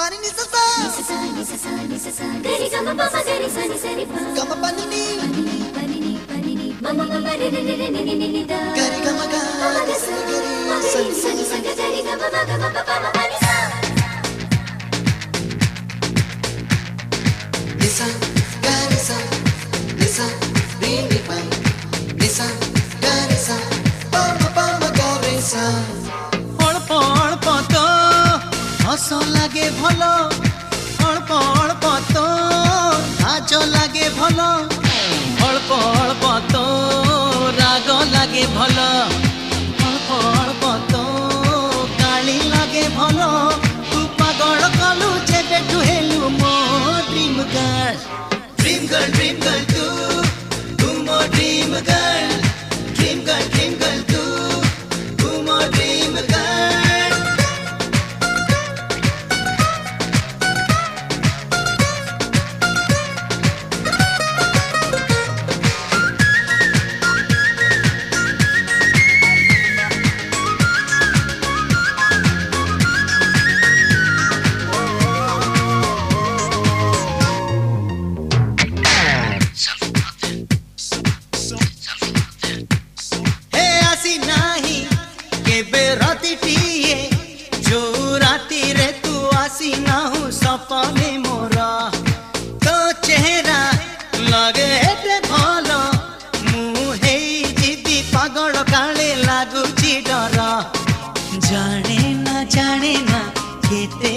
pani ni sa sa gari ga ma pa ma gari sa ni pa ga ma pani ni ma ma ma re re re ni ni da gari ga ma ga sa ni sa gari ga ma ga ma pa ma pani sa nisa gari sa nisa re ni pa nisa gari sa pa ma gari sa অল্প অল্প তো হস লাগে ভাল অল্প অল্প তো লাজ লাগে ভাল অল্প অল্প তো রাগ লাগে ভাল অল্প অল্প তো গালি লাগে ভাল তু পাগল কলু যেবেঠু হেলু মো ড্রিম গার্ল তু মো ড্রিম গার্ল তু মো ড্রিম গার্ল सपने मोरा तो चेहरा लगे एटे भल मुहे जीवी पागल काले लगुची डर जाने ना केते